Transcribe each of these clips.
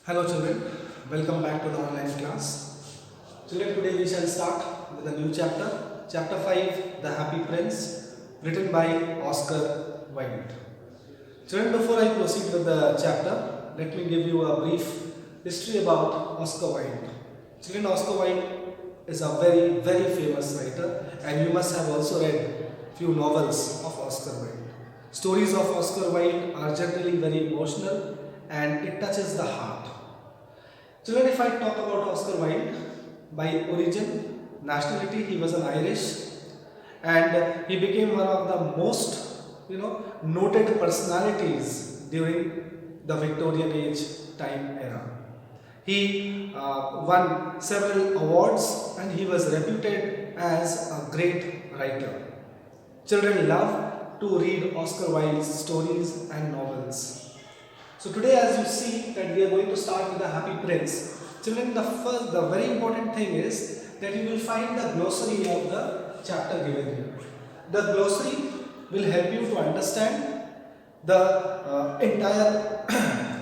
Hello children, welcome back to the online class. Children, today we shall start with a new chapter, chapter 5, The Happy Prince, written by Oscar Wilde. Children, before I proceed with the chapter, let me give you a brief history about Oscar Wilde. Children, Oscar Wilde is a very famous writer, and you must have also read few novels of Oscar Wilde. Stories of Oscar Wilde are generally very emotional and it touches the heart. Children, if I talk about Oscar Wilde, by origin, nationality, he was an Irish, and he became one of the most, noted personalities during the Victorian age time era. He won several awards and he was reputed as a great writer. Children love to read Oscar Wilde's stories and novels. So today, as you see that we are going to start with the Happy Prince. Children, the very important thing is that you will find the glossary of the chapter given here. The glossary will help you to understand the entire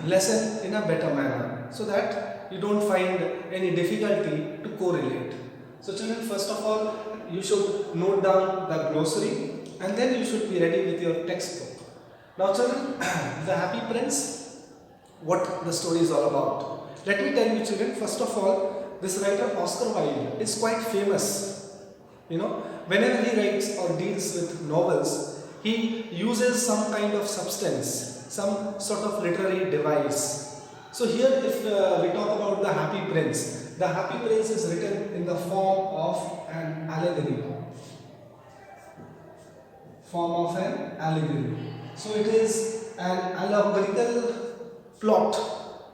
lesson in a better manner, so that you don't find any difficulty to correlate. So children, first of all, you should note down the glossary and then you should be ready with your textbook. Now children, the Happy Prince, what the story is all about. Let me tell you children, first of all, this writer Oscar Wilde is quite famous. Whenever he writes or deals with novels, he uses some kind of substance, some sort of literary device. So here if we talk about the Happy Prince is written in the form of an allegory. So it is an allegorical plot.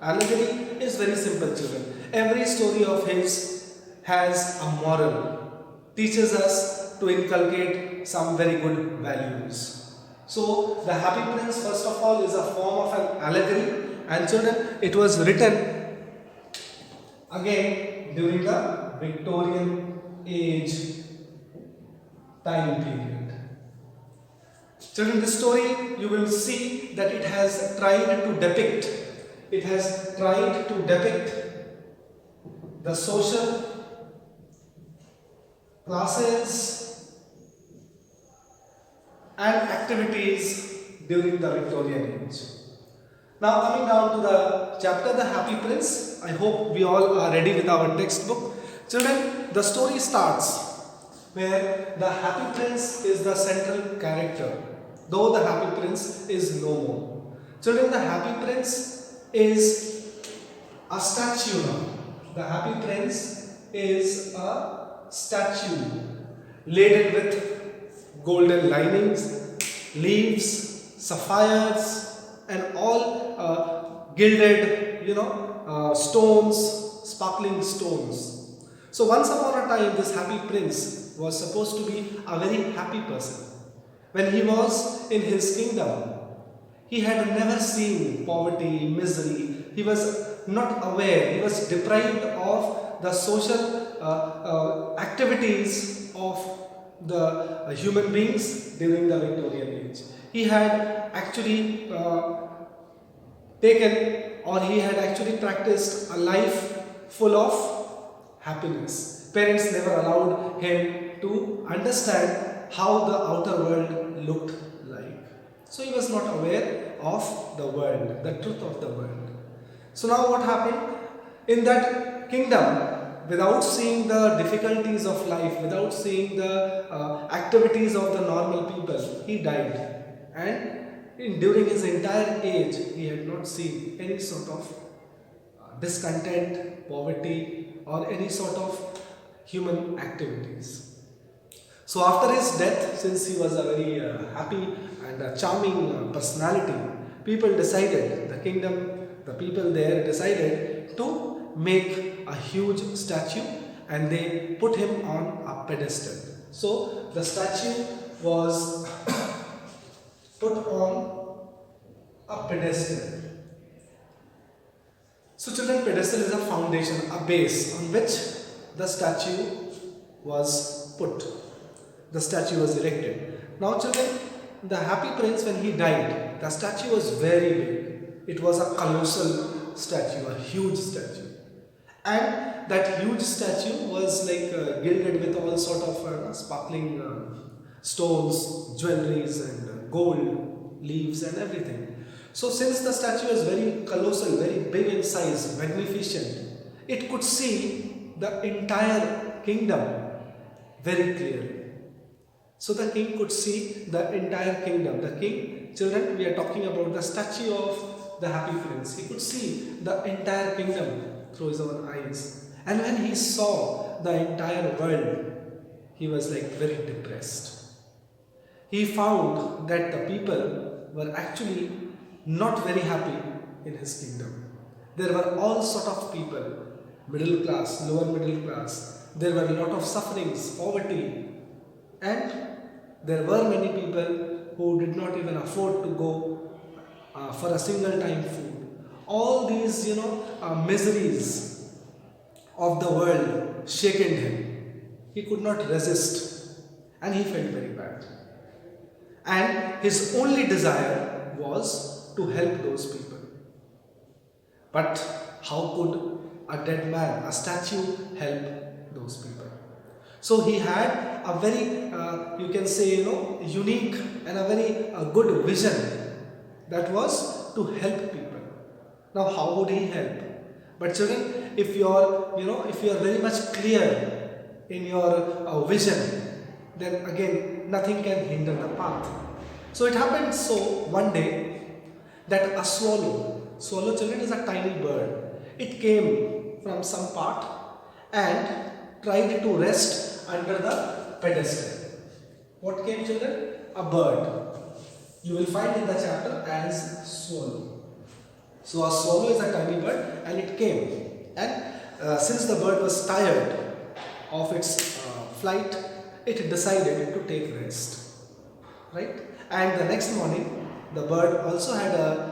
Allegory is very simple children. Every story of his has a moral, teaches us to inculcate some very good values. So the Happy Prince first of all is a form of an allegory, and children, it was written again during the Victorian age time period. Children, this story you will see that it has tried to depict the social classes and activities during the Victorian age. Now coming down to the chapter The Happy Prince, I hope we all are ready with our textbook. Children, the story starts where the Happy Prince is the central character, though the Happy Prince is no more. Children, the Happy Prince is a statue now. The Happy Prince is a statue laden with golden linings, leaves, sapphires, and all gilded, stones, sparkling stones. So once upon a time, this Happy Prince was supposed to be a very happy person. When he was in his kingdom, he had never seen poverty, misery. He was not aware. He was deprived of the social activities of the human beings during the Victorian age. He had actually practiced a life full of happiness. Parents never allowed him to understand how the outer world looked like. So he was not aware of the world, the truth of the world. So now what happened? In that kingdom, without seeing the difficulties of life, without seeing the activities of the normal people, he died. And during his entire age, he had not seen any sort of discontent, poverty, or any sort of human activities. So after his death, since he was a very happy and a charming personality, the people there decided to make a huge statue and they put him on a pedestal. So the statue was put on a pedestal. So children, pedestal is a foundation, a base on which the statue was put. The statue was erected. Now children, the Happy Prince, when he died, the statue was very big. It was a colossal statue, a huge statue. And that huge statue was like gilded with all sort of sparkling stones, jewelries and gold leaves and everything. So since the statue is very colossal, very big in size, magnificent, it could see the entire kingdom very clearly. So the king could see the entire kingdom. The king, children, we are talking about the statue of the happy prince. He could see the entire kingdom through his own eyes. And when he saw the entire world, he was like very depressed. He found that the people were actually not very happy in his kingdom. There were all sort of people, middle class, lower middle class. There were a lot of sufferings, poverty, and there were many people who did not even afford to go for a single time food. All these, miseries of the world shaken him. He could not resist and he felt very bad. And his only desire was to help those people. But how could a dead man, a statue, help those people? So he had a very, you can say, unique and a very good vision, that was to help people. Now, how would he help? But children, if you are, if you are very much clear in your vision, then again nothing can hinder the path. So it happened so one day that a swallow children is a tiny bird. It came from some part and tried to rest under the pedestal. What came, children? A bird. You will find in the chapter as swallow. So a swallow is a tiny bird and it came. And since the bird was tired of its flight, it decided to take rest. Right? And the next morning, the bird also had a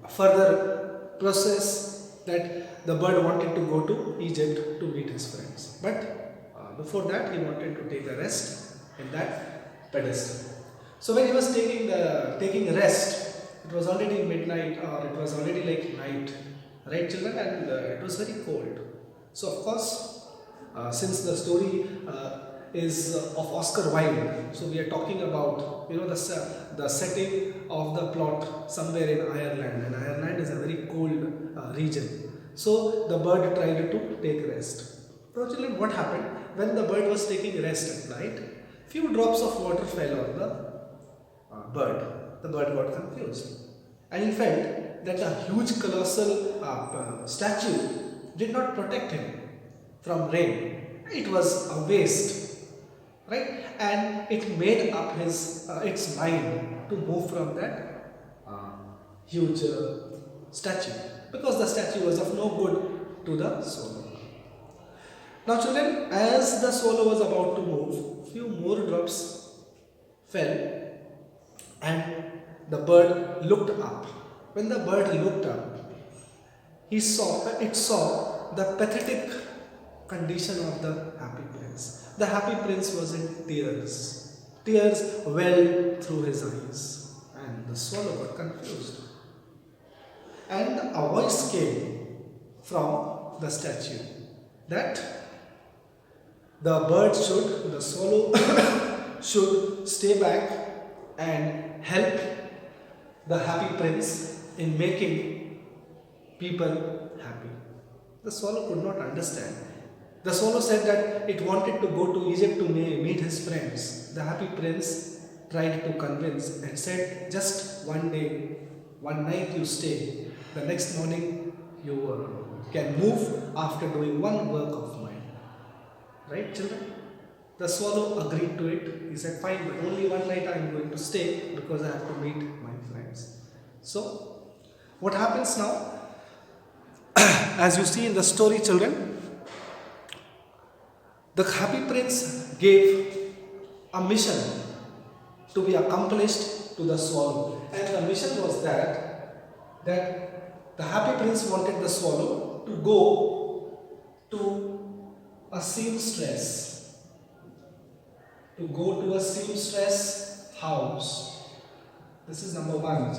further process, that the bird wanted to go to Egypt to meet his friends. But before that, he wanted to take a rest in that pedestal. So when he was taking rest, it was already midnight, or it was already like night, right, children? And it was very cold. So of course, since the story is of Oscar Wilde, so we are talking about the setting of the plot somewhere in Ireland, and Ireland is a very cold region. So the bird tried to take rest. Now children, what happened when the bird was taking rest at night? Few drops of water fell on the bird. The bird got confused and he felt that a huge colossal statue did not protect him from rain. It was a waste, right? And it made up its mind to move from that huge statue, because the statue was of no good to the swallow. Now children, as the swallow was about to move, few more drops fell and the bird looked up. When the bird looked up, it saw the pathetic condition of the happy prince. The happy prince was in tears. Tears welled through his eyes, and the swallow got confused. And a voice came from the statue that the swallow should stay back and help the happy prince in making people happy. The swallow could not understand. The swallow said that it wanted to go to Egypt to meet his friends. The happy prince tried to convince and said, just one day, one night you stay. The next morning you can move after doing one work of mine. Right, children? The swallow agreed to it. He said, fine, but only one night I am going to stay because I have to meet my friends. So, what happens now? As you see in the story, children, the happy prince gave a mission to be accomplished to the swallow. And the mission was that the happy prince wanted the swallow to go to a seamstress. To go to a seamstress house. This is number one.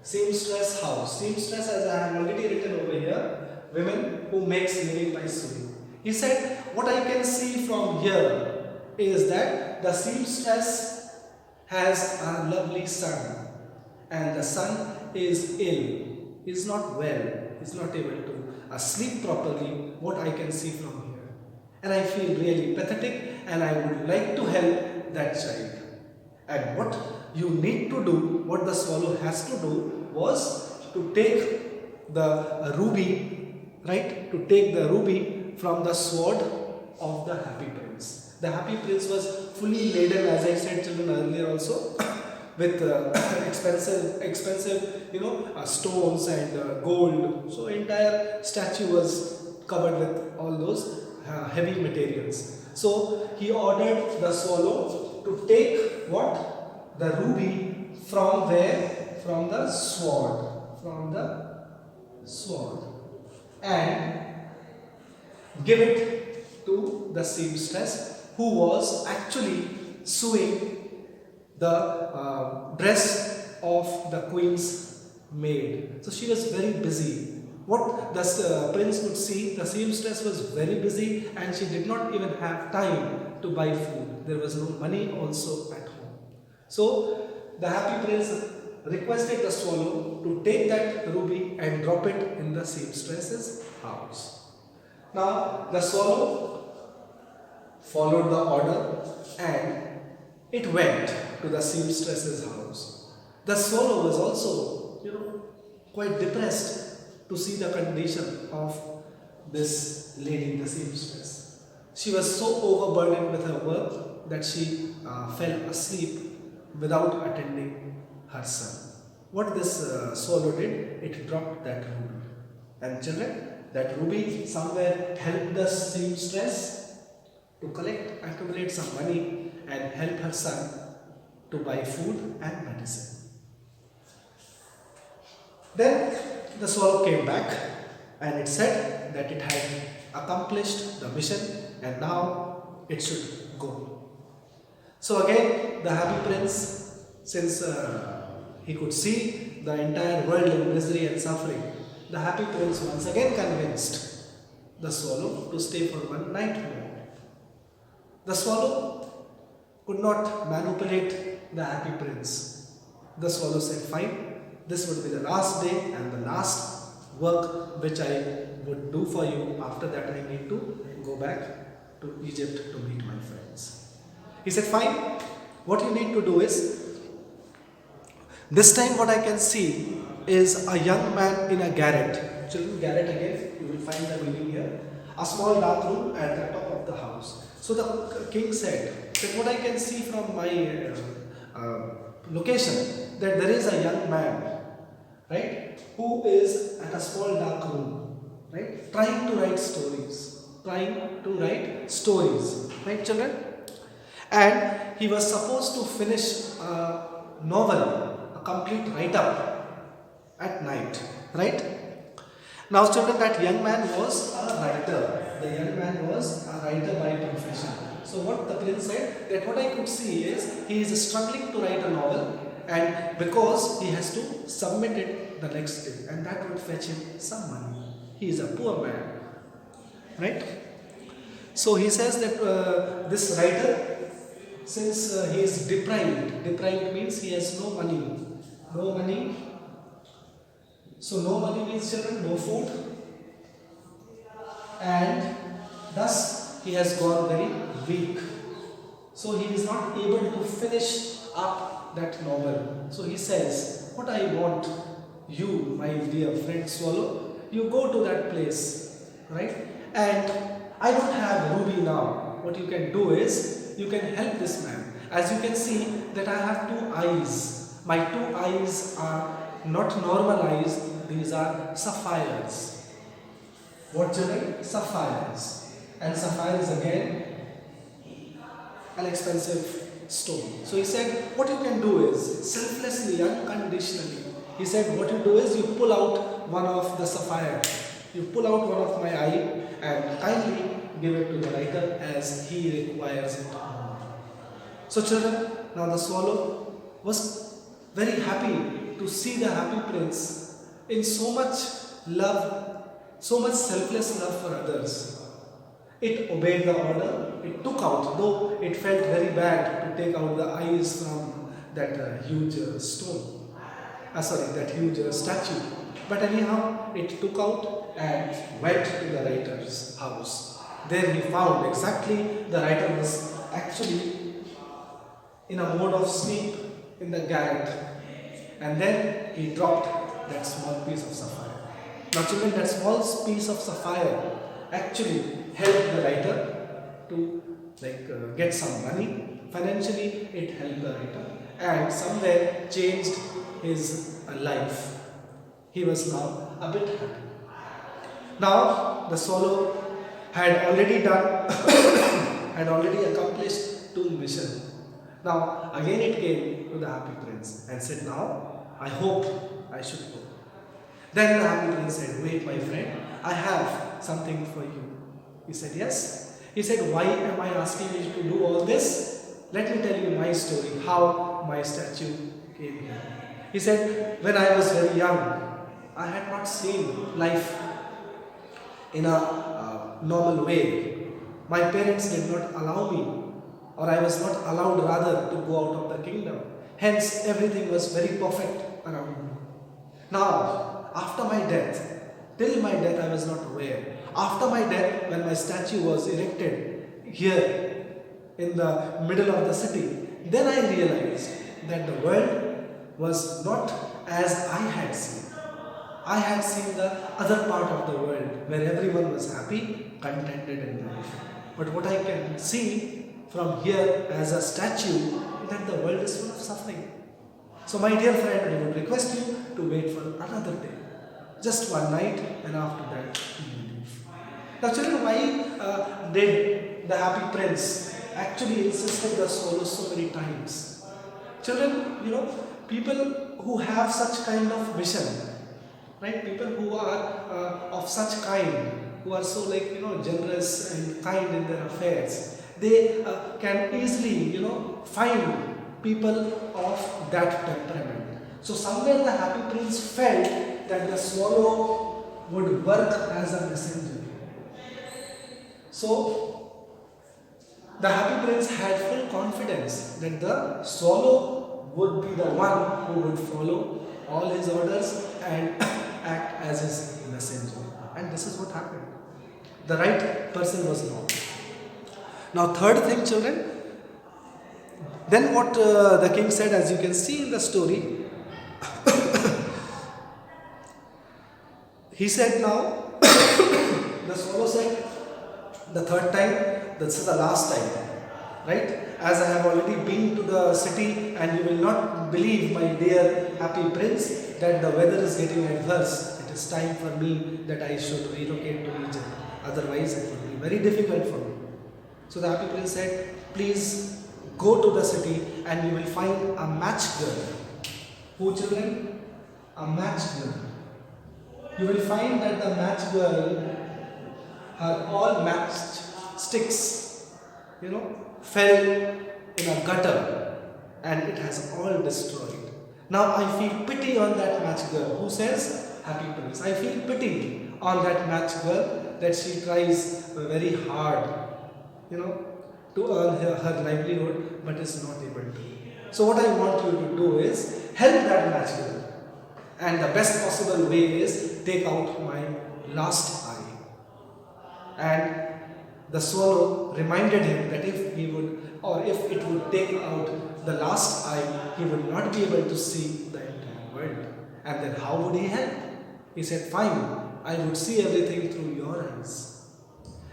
Seamstress house. Seamstress, as I have already written over here, women who makes living by sewing. He said, what I can see from here is that the seamstress has a lovely son, and the son is ill, is not well, is not able to sleep properly, what I can see from here. And I feel really pathetic, and I would like to help that child. And what you need to do, what the swallow has to do, was to take the ruby, right? To take the ruby from the sword of the happy prince. The happy prince was fully laden, as I said children earlier also, with expensive, stones and gold. So entire statue was covered with all those heavy materials. So he ordered the swallow to take what? The ruby from where? From the sword. From the sword. And give it to the seamstress who was actually sewing the dress of the queen's maid. So she was very busy. What the prince could see, the seamstress was very busy and she did not even have time to buy food. There was no money also at home. So the happy prince requested the swallow to take that ruby and drop it in the seamstress's house. Now the swallow followed the order and it went to the seamstress's house. The swallow was also, quite depressed to see the condition of this lady, the seamstress. She was so overburdened with her work that she fell asleep without attending her son. What this swallow did, it dropped that ruby. And children, that ruby somewhere helped the seamstress to accumulate some money and help her son to buy food and medicine. Then the swallow came back and it said that it had accomplished the mission and now it should go. So again the happy prince, since he could see the entire world in misery and suffering, the happy prince once again convinced the swallow to stay for one night more. The swallow could not manipulate the happy prince. The swallow said, fine, this would be the last day and the last work which I would do for you. After that I need to go back to Egypt to meet my friends. He said, fine, what you need to do is, this time what I can see is a young man in a garret. Children, garret again, you will find the meaning here. A small dark room at the top of the house. So the king said that what I can see from my location, that there is a young man, right, who is at a small dark room, right, trying to write stories, right children? And he was supposed to finish a novel, a complete write-up at night, right? Now children, that young man was a writer. The young man was a writer by profession. So what the prince said, that what I could see is he is struggling to write a novel, and because he has to submit it the next day, and that would fetch him some money. He is a poor man, right? So he says that this writer, since he is deprived means he has no money. So no money means children, no food, and thus he has gone very weak. So he is not able to finish up that novel. So he says, what I want you, my dear friend swallow, you go to that place, right? And I don't have ruby now. What you can do is, you can help this man. As you can see that I have two eyes. My two eyes are not normalized, these are sapphires. What children? Sapphires. And sapphire is again an expensive stone. So he said, what you can do is, selflessly, unconditionally, he said, what you do is, you pull out one of the sapphire. You pull out one of my eye and kindly give it to the writer as he requires it. So children, now the swallow was very happy to see the happy prince in so much love, so much selfless love for others. It obeyed the order, it took out, though it felt very bad to take out the eyes from that huge stone. That huge statue. But anyhow, it took out and went to the writer's house. There he found exactly the writer was actually in a mode of sleep in the garret. And then he dropped that small piece of sapphire. Now children, that small piece of sapphire actually helped the writer to get some money. Financially, it helped the writer and somewhere changed his life. He was now a bit happy. Now the swallow had already done, had already accomplished two missions. Now again it came to the happy prince and said, now I hope I should go. Then the happy prince said, wait my friend, I have something for you. He said, yes. He said, why am I asking you to do all this? Let me tell you my story, how my statue came here. He said, when I was very young, I had not seen life in a normal way. My parents did not allow me, or I was not allowed rather to go out of the kingdom. Hence, everything was very perfect around me. Now, after my death, till my death I was not aware. After my death, when my statue was erected here in the middle of the city, then I realized that the world was not as I had seen. I had seen the other part of the world where everyone was happy, contented in life. But what I can see from here as a statue, that the world is full of suffering. So my dear friend, I would request you to wait for another day. Just one night, and after that you will leave. Now children, why did the happy prince actually insisted the swallow so many times? Children, people who have such kind of vision, right? People who are of such kind, who are so generous and kind in their affairs, they can easily find people of that temperament. So somewhere the happy prince felt that the swallow would work as a messenger. So the happy prince had full confidence that the swallow would be the one who would follow all his orders and act as his messenger. And this is what happened. The right person was wrong. Now third thing, children, then what the king said, as you can see in the story, he said now, the swallow said, the third time, this is the last time, right? As I have already been to the city, and you will not believe, my dear happy prince, that the weather is getting adverse. It is time for me that I should relocate to Egypt. Otherwise, it would be very difficult for me. So the happy prince said, please go to the city and you will find a match girl. Who, children? A match girl. You will find that the match girl, her all matched sticks, fell in a gutter and it has all destroyed. Now I feel pity on that match girl. Who says? Happy prince. I feel pity on that match girl that she tries very hard, to earn her livelihood, but is not able to. So what I want you to do is help that match girl. And the best possible way is take out my last eye. And the swallow reminded him that if he would, or if it would take out the last eye, he would not be able to see the entire world. And then how would he help? He said, fine, I would see everything through your eyes.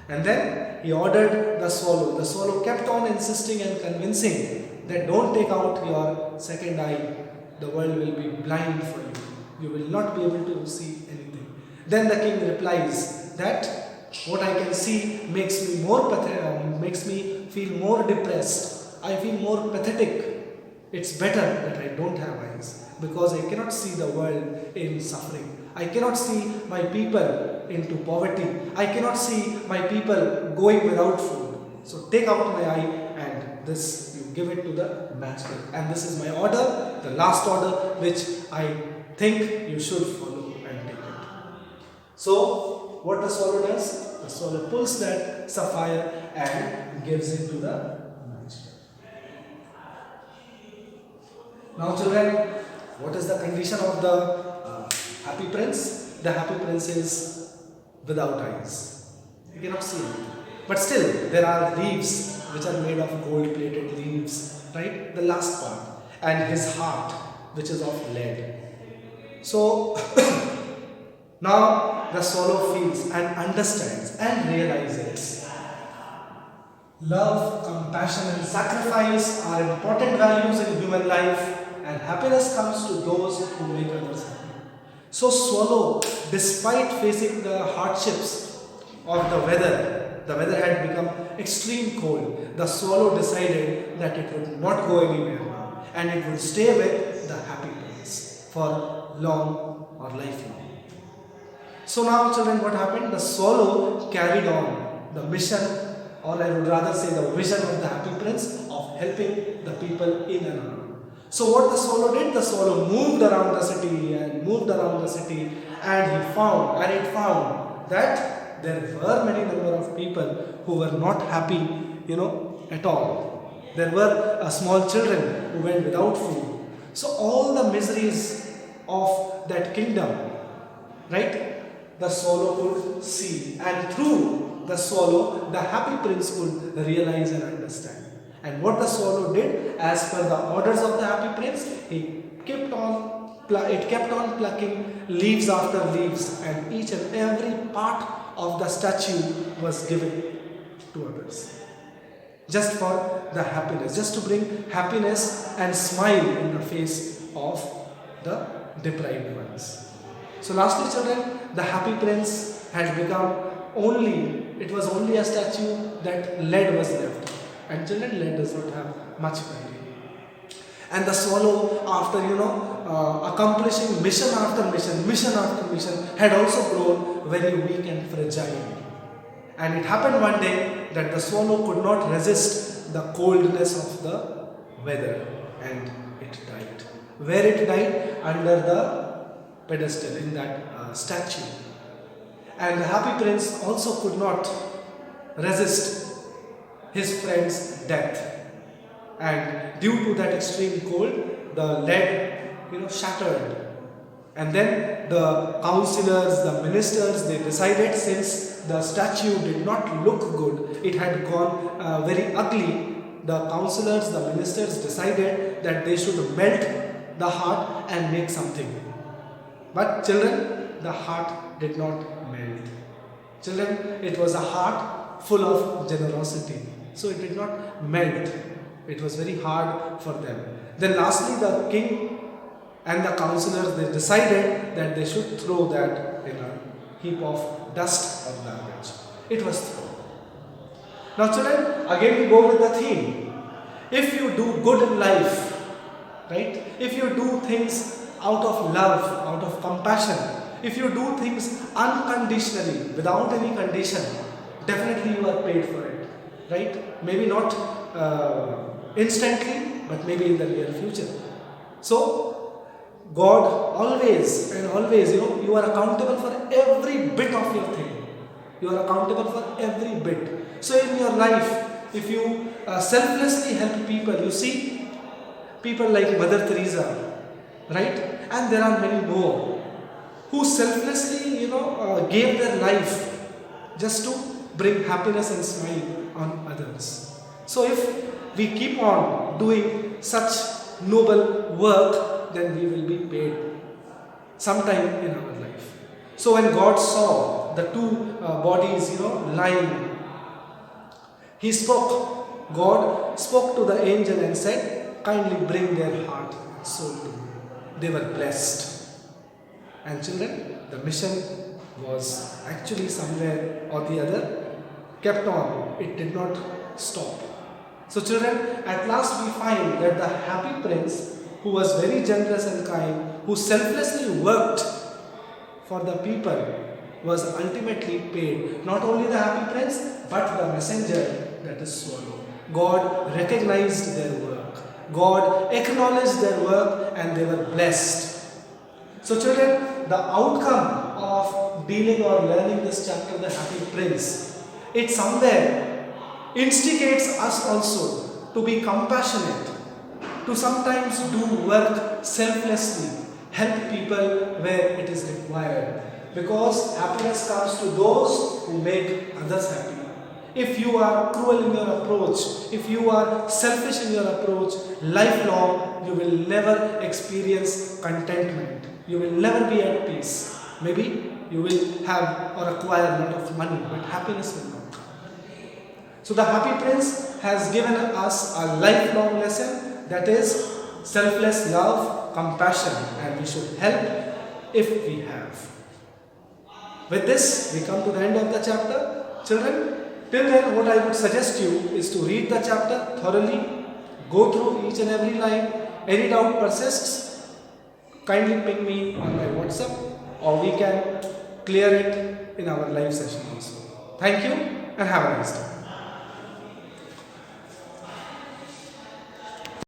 And then he ordered the swallow. The swallow kept on insisting and convincing that don't take out your second eye. The world will be blind for you. You will not be able to see anything. Then the king replies that what I can see makes me more makes me feel more depressed. I feel more pathetic. It's better that I don't have eyes, because I cannot see the world in suffering. I cannot see my people into poverty. I cannot see my people going without food. So take out my eye and this you give it to the matchstick. And this is my order, the last order, which I think you should follow and take it. So, what the swallow does? The swallow pulls that sapphire and gives it to the matchstick. Now children, what is the condition of the happy prince? The happy prince is without eyes. You cannot see anything. But still, there are leaves which are made of gold-plated leaves, right? The last part. And his heart, which is of lead. So, now the swallow feels and understands and realizes love, compassion and sacrifice are important values in human life, and happiness comes to those who make others happy. So swallow, despite facing the hardships of the weather had become extreme cold. The swallow decided that it would not go anywhere now, and it would stay with the happy prince for long or lifelong. So now children, what happened? The swallow carried on the mission, or I would rather say the vision of the happy prince of helping the people in and around. So what the swallow did? The swallow moved around the city and it found that there were many number of people who were not happy, at all. There were small children who went without food. So all the miseries of that kingdom, right, the swallow could see, and through the swallow, the happy prince could realize and understand. And what the swallow did, as per the orders of the happy prince, it kept on plucking leaves after leaves, and each and every part of the statue was given to others. Just for the happiness, just to bring happiness and smile in the face of the deprived ones. So lastly children, the happy prince had become it was only a statue that lead was left. And children, lead does not have much value. And the swallow, after accomplishing mission after mission, had also grown very weak and fragile. And it happened one day that the swallow could not resist the coldness of the weather, and it died. Where it died? Under the pedestal, in that statue. And the happy prince also could not resist his friend's death, and due to that extreme cold, the lead shattered. And then the councillors, the ministers, they decided, since the statue did not look good, it had gone very ugly, the councillors, the ministers decided that they should melt the heart and make something. But children, the heart did not melt. Children, it was a heart full of generosity. So it did not melt. It was very hard for them. Then lastly, the king and the councillors, they decided that they should throw that in a heap of dust or garbage. It was thrown. Now children, again we go with the theme. If you do good in life, right? If you do things out of love, out of compassion, if you do things unconditionally, without any condition, definitely you are paid for it. Right? Maybe not instantly, but maybe in the near future. So, God always, you are accountable for every bit of your thing. You are accountable for every bit. So, in your life, if you selflessly help people, you see people like Mother Teresa, right? And there are many more who selflessly, gave their life just to bring happiness and smile on others. So if we keep on doing such noble work, then we will be paid sometime in our life. So when God saw the two bodies, lying, God spoke to the angel and said, kindly bring their heart and soul to me. They were blessed. And children, the mission was actually somewhere or the other kept on. It did not stop. So children, at last we find that the happy prince, who was very generous and kind, who selflessly worked for the people, was ultimately paid. Not only the happy prince, but the messenger, that is swallow. God recognized their work. God acknowledged their work and they were blessed. So children, the outcome of dealing or learning this chapter, the Happy Prince, it somewhere instigates us also to be compassionate, to sometimes do work selflessly, help people where it is required. Because happiness comes to those who make others happy. If you are cruel in your approach, if you are selfish in your approach, lifelong you will never experience contentment. You will never be at peace. Maybe you will have or acquire a lot of money, but happiness will not. So the Happy Prince has given us a lifelong lesson, that is selfless love, compassion, and we should help if we have. With this, we come to the end of the chapter. Children, till then, what I would suggest you is to read the chapter thoroughly, go through each and every line. Any doubt persists, kindly ping me on my WhatsApp, or we can clear it in our live session also. Thank you and have a nice day.